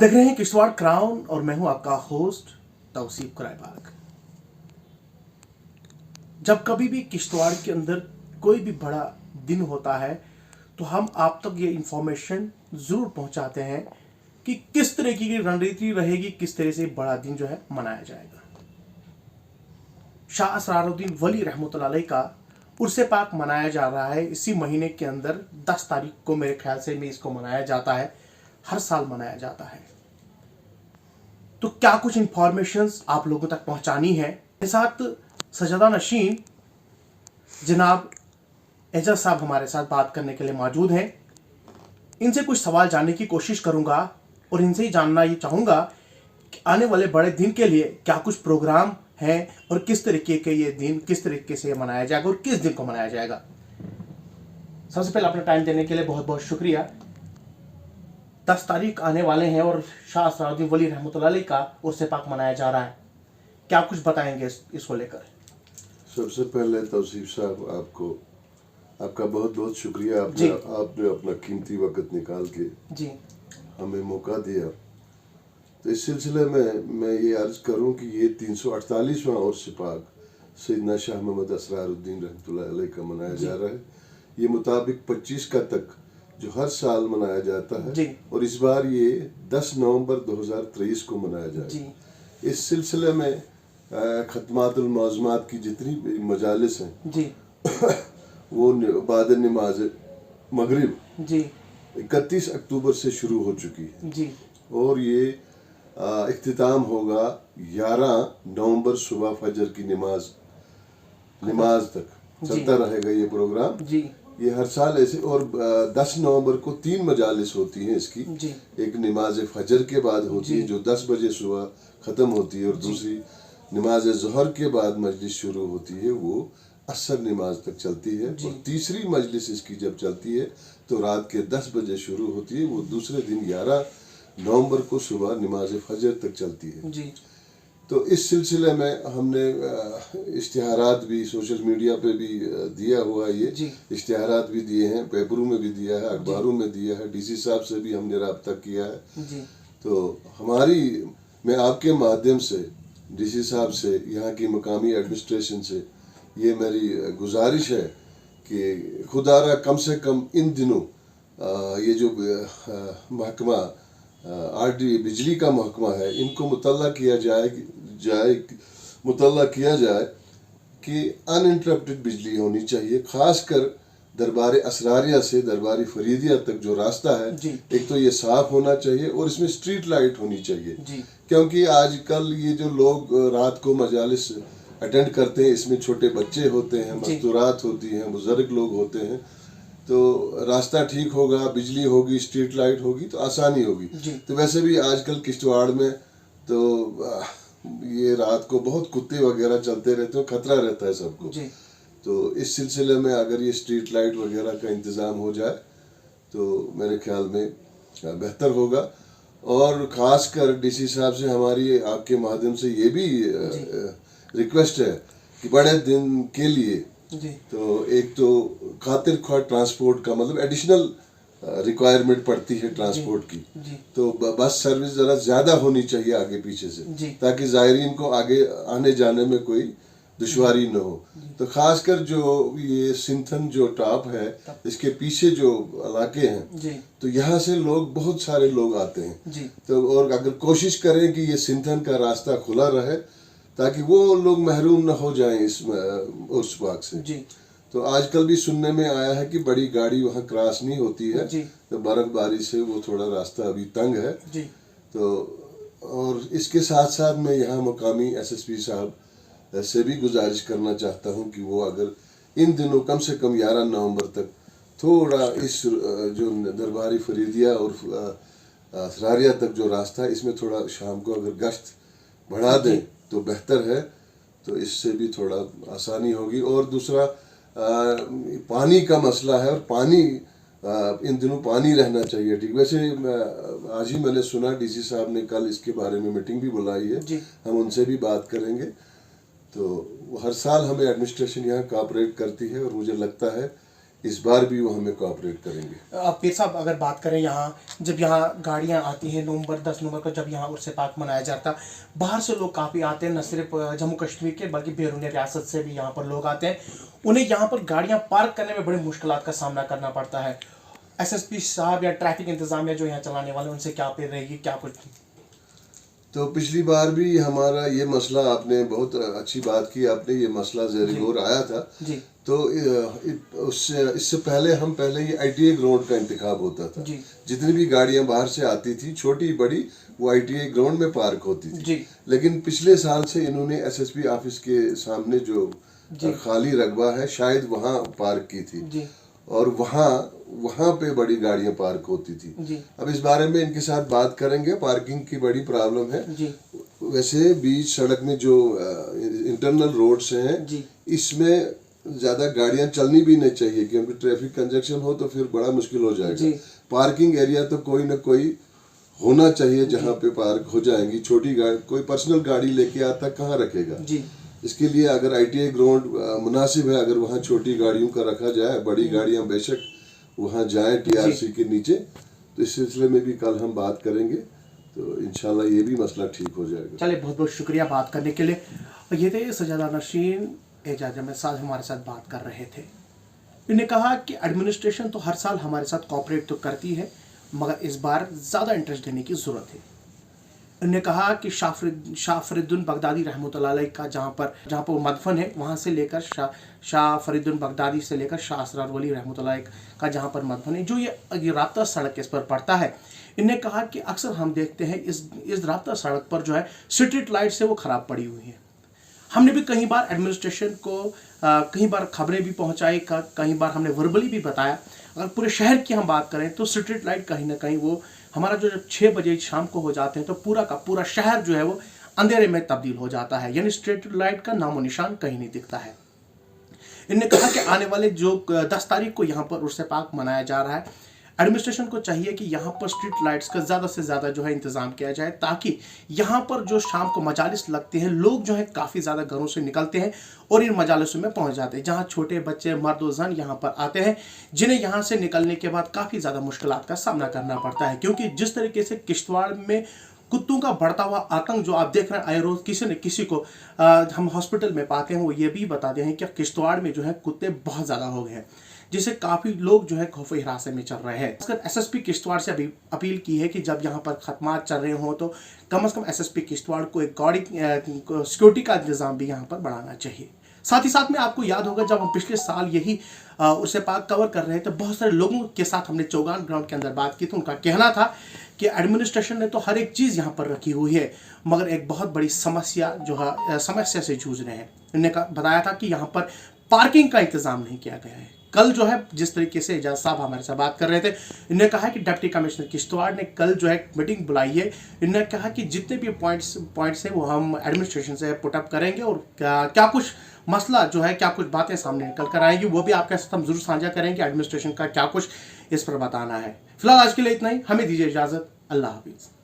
देख रहे हैं किश्तवाड़ क्राउन और मैं हूं आपका होस्ट तौसीफ कुरैबाग। जब कभी भी किश्तवाड़ के अंदर कोई भी बड़ा दिन होता है तो हम आप तक ये इंफॉर्मेशन ज़रूर पहुंचाते हैं कि किस तरीके की रणनीति रहेगी, किस तरह से बड़ा दिन जो है मनाया जाएगा। शाह असरारुद्दीन वली रहमतुल्लाह अलैह का उर्से पाक मनाया जा रहा है इसी महीने के अंदर 10 तारीख को, मेरे ख्याल से में इसको मनाया जाता है, हर साल मनाया जाता है। तो क्या कुछ इंफॉर्मेशंस आप लोगों तक पहुंचानी है। मेरे साथ सजदा नशीन जनाब एजाज साहब हमारे साथ बात करने के लिए मौजूद हैं। इनसे कुछ सवाल जानने की कोशिश करूंगा और इनसे ही जानना ये चाहूंगा कि आने वाले बड़े दिन के लिए क्या कुछ प्रोग्राम हैं और किस तरीके के ये दिन किस तरीके से मनाया जाएगा और किस दिन को मनाया जाएगा। सबसे पहले अपना टाइम देने के लिए बहुत बहुत शुक्रिया। 10 तारीख आने वाले हैं और शाह असरारुद्दीन वली रहमतुल्लाह अलैह का उर्से पाक मनाया जा रहा है, क्या कुछ बताएंगे इसको लेकर। सबसे पहले तौसीफ साहब आपका बहुत बहुत शुक्रिया। आपने अपना कीमती वक्त निकाल के जी हमें मौका दिया। तो इस सिलसिले में मैं ये अर्ज करूं कि ये 348वां उर्स पाक सैयदना शाह मोहम्मद असरारुद्दीन रहमतुल्लाह अलैह का मनाया जा रहा है। ये मुताबिक 25 का तक जो हर साल मनाया जाता है और इस बार ये 10 नवंबर 2023 को मनाया जाएगा। इस सिलसिले में खत्मातुल मौज़ूमात की जितनी भी मजालिस हैं वो बाद नमाज मगरिब 31 अक्टूबर से शुरू हो चुकी है और ये इख्तिताम होगा 11 नवंबर सुबह फजर की नमाज तक चलता रहेगा ये प्रोग्राम। ये हर साल ऐसे और 10 नवंबर को 3 मजालिस होती हैं इसकी। एक नमाज फजर के बाद होती है जो 10 बजे सुबह ख़त्म होती है और दूसरी नमाज ज़ोहर के बाद मजलिस शुरू होती है, वो असर नमाज तक चलती है और तीसरी मजलिस इसकी जब चलती है तो रात के 10 बजे शुरू होती है, वो दूसरे दिन 11 नवंबर को सुबह नमाज फजर तक चलती है। तो इस सिलसिले में हमने इश्तिहारात भी सोशल मीडिया पे भी दिया हुआ, ये इश्तिहारात भी दिए हैं, पेपरों में भी दिया है, अखबारों में दिया है, डीसी साहब से भी हमने रब्ता किया है। तो मैं आपके माध्यम से डीसी साहब से, यहाँ की मकामी एडमिनिस्ट्रेशन से ये मेरी गुजारिश है कि खुदारा कम से कम इन दिनों ये जो महकमा आरडी बिजली का महकमा है, इनको मुतल्ला किया जाए कि अनइंटरप्टेड बिजली होनी चाहिए। खासकर दरबार असरारिया से दरबार फरीदिया तक जो रास्ता है, एक तो ये साफ होना चाहिए और इसमें स्ट्रीट लाइट होनी चाहिए, क्योंकि आजकल ये जो लोग रात को मजालिस अटेंड करते हैं, इसमें छोटे बच्चे होते हैं, मस्तूरात होती हैं, बुजुर्ग लोग होते हैं। तो रास्ता ठीक होगा, बिजली होगी, स्ट्रीट लाइट होगी तो आसानी होगी। तो वैसे भी आजकल किश्तवाड़ में तो ये रात को बहुत कुत्ते वगैरह चलते रहते हैं, खतरा रहता है सबको। तो इस सिलसिले में अगर ये स्ट्रीट लाइट वगैरह का इंतज़ाम हो जाए तो मेरे ख्याल में बेहतर होगा। और ख़ासकर डीसी साहब से हमारी आपके माध्यम से ये भी रिक्वेस्ट है कि बड़े दिन के लिए तो एक तो खातिर ख्वाह ट्रांसपोर्ट का मतलब एडिशनल रिक्वायरमेंट पड़ती है ट्रांसपोर्ट की, तो बस सर्विस ज़रा ज़्यादा होनी चाहिए आगे पीछे से, ताकि ज़ायरीन को आगे आने जाने में कोई दुश्वारी न हो। तो खासकर जो ये सिंथन जो टॉप है, इसके पीछे जो इलाके हैं, तो यहाँ से लोग बहुत सारे लोग आते हैं। तो और अगर कोशिश करें कि ये सिंथन का रास्ता खुला रहे ताकि वो लोग महरूम न हो जाएं इस उर्स पाक से। तो आजकल भी सुनने में आया है कि बड़ी गाड़ी वहाँ क्रॉस नहीं होती है, तो बर्फबारी से वो थोड़ा रास्ता अभी तंग है। तो और इसके साथ साथ मैं यहाँ मुकामी एसएसपी साहब से भी गुजारिश करना चाहता हूँ कि वो अगर इन दिनों कम से कम 11 नवंबर तक थोड़ा इस जो दरबारी फरीदिया और असरारिया तक जो रास्ता है, इसमें थोड़ा शाम को अगर गश्त बढ़ा दें तो बेहतर है, तो इससे भी थोड़ा आसानी होगी। और दूसरा पानी का मसला है और पानी इन दिनों पानी रहना चाहिए। ठीक, वैसे आज ही मैंने सुना डीसी साहब ने कल इसके बारे में मीटिंग भी बुलाई है, हम उनसे भी बात करेंगे। तो हर साल हमें एडमिनिस्ट्रेशन यहाँ कोऑपरेट करती है और मुझे लगता है इस बार भी वो हमें कोऑपरेट करेंगे। अब पीर साहब अगर बात करें यहाँ, जब यहाँ गाड़ियाँ आती हैं नवंबर 10 नवंबर को, जब यहाँ उर्स पाक मनाया जाता, बाहर से लोग काफ़ी आते हैं, न सिर्फ जम्मू कश्मीर के बल्कि बैरून रियासत से भी यहाँ पर लोग आते हैं। उन्हें यहाँ पर गाड़ियाँ पार्क करने में बड़ी मुश्किलात का सामना करना पड़ता है। SSP साहब या ट्रैफिक इंतजामिया जो यहाँ चलाने वाले, उनसे क्या अपील रहेगी, क्या कुछ? तो पिछली बार भी हमारा ये मसला, आपने बहुत अच्छी बात की, आपने ये मसला ज़ेर-ए-गौर आया था जी। तो इससे पहले ये ITA ग्राउंड का इंतखाब होता था जी। जितनी भी गाड़ियां बाहर से आती थी छोटी बड़ी, वो ITA ग्राउंड में पार्क होती थी जी। लेकिन पिछले साल से इन्होंने SSP ऑफिस के सामने जो खाली रकबा है शायद वहाँ पार्क की थी जी। और वहाँ पे बड़ी गाड़ियां पार्क होती थी जी। अब इस बारे में इनके साथ बात करेंगे। पार्किंग की बड़ी प्रॉब्लम है जी। वैसे बीच सड़क में जो इंटरनल रोड्स हैं इसमें ज़्यादा गाड़ियां चलनी भी नहीं चाहिए क्योंकि ट्रैफिक कंजक्शन हो तो फिर बड़ा मुश्किल हो जाएगा। पार्किंग एरिया तो कोई ना कोई होना चाहिए जहाँ पे पार्क हो जाएंगी। छोटी गाड़ी, कोई पर्सनल गाड़ी लेके आता कहाँ रखेगा जी। इसके लिए अगर ITA ग्राउंड मुनासिब है, अगर वहाँ छोटी गाड़ियों का रखा जाए, बड़ी गाड़ियाँ बेशक वहाँ जाए TRC के नीचे, तो इस सिलसिले में भी कल हम बात करेंगे तो इंशाल्लाह ये भी मसला ठीक हो जाएगा। चलिए, बहुत बहुत शुक्रिया बात करने के लिए। ये थे सजादा नशीन एजाज अहमद साहब हमारे साथ बात कर रहे थे। इन्होंने कहा कि एडमिनिस्ट्रेशन तो हर साल हमारे साथ कोऑपरेट तो करती है मगर इस बार ज़्यादा इंटरेस्ट देने की ज़रूरत है। उन्होंने कहा कि शाह फरीदुद्दीन बगदादी रहमतुल्लाह अलैह का जहाँ पर वो मदफन है, वहाँ से लेकर शाह फरीदुद्दीन बगदादी से लेकर शाह असरार वली रहमतुल्लाह अलैह का जहाँ पर मदफन है, जो ये राब्ता सड़क इस पर पड़ता है। इन्होंने कहा कि अक्सर हम देखते हैं इस राब्ता सड़क पर जो है स्ट्रीट लाइट से वो ख़राब पड़ी हुई है। हमने भी कई बार एडमिनिस्ट्रेशन को कई बार खबरें भी पहुंचाई, कई बार हमने वर्बली भी बताया। अगर पूरे शहर की हम बात करें तो स्ट्रीट लाइट कहीं ना कहीं वो हमारा जो जब 6 बजे शाम को हो जाते हैं तो पूरा का पूरा शहर जो है वो अंधेरे में तब्दील हो जाता है, यानी स्ट्रीट लाइट का नामो निशान कहीं नहीं दिखता है। इन्होंने कहा कि आने वाले जो 10 तारीख को यहाँ पर उर्स पाक मनाया जा रहा है, एडमिनिस्ट्रेशन को चाहिए कि यहाँ पर स्ट्रीट लाइट्स का ज़्यादा से ज़्यादा जो है इंतज़ाम किया जाए ताकि यहाँ पर जो शाम को मजालिस लगते हैं, लोग जो है काफ़ी ज़्यादा घरों से निकलते हैं और इन मजालिसों में पहुँच जाते हैं, जहाँ छोटे बच्चे मर्द और जन यहाँ पर आते हैं, जिन्हें यहाँ से निकलने के बाद काफ़ी ज़्यादा मुश्किलात का सामना करना पड़ता है। क्योंकि जिस तरीके से किश्तवाड़ में कुत्तों का बढ़ता हुआ आतंक जो आप देख रहे हैं, आए रोज़ किसी न किसी को हम हॉस्पिटल में पाते हैं, वो ये भी बताते हैं कि किश्तवाड़ में जो है कुत्ते बहुत ज़्यादा हो गए हैं, जिससे काफ़ी लोग जो है खौफ हिरासत में चल रहे हैं। SSP किश्तवाड़ से अभी अपील की है कि जब यहाँ पर खत्मात चल रहे हों तो कम से कम SSP किश्तवाड़ को एक गाड़ी सिक्योरिटी का इंतज़ाम भी यहाँ पर बढ़ाना चाहिए। साथ ही साथ में आपको याद होगा जब हम पिछले साल यही उर्स पाक कवर कर रहे थे, बहुत सारे लोगों के साथ हमने चौगान ग्राउंड के अंदर बात की थी। उनका कहना था कि एडमिनिस्ट्रेशन ने तो हर एक चीज़ यहाँ पर रखी हुई है मगर एक बहुत बड़ी समस्या समस्या से जूझ रहे हैं। इन्होंने बताया था कि यहाँ पर पार्किंग का इंतज़ाम नहीं किया गया है। कल जो है जिस तरीके से एजाज साहब हमारे साथ बात कर रहे थे, इन्होंने कहा कि डिप्टी कमिश्नर किश्तवाड़ ने कल जो है मीटिंग बुलाई है। इन्होंने कहा कि जितने भी पॉइंट्स हैं वो हम एडमिनिस्ट्रेशन से पुटअप करेंगे और क्या कुछ मसला जो है, क्या कुछ बातें सामने निकल कर आएंगी वो भी आपके साथ हम जरूर साझा करेंगे। एडमिनिस्ट्रेशन का क्या कुछ इस पर बताना है। फिलहाल आज के लिए इतना ही, हमें दीजिए इजाज़त। अल्लाह हाफिज़।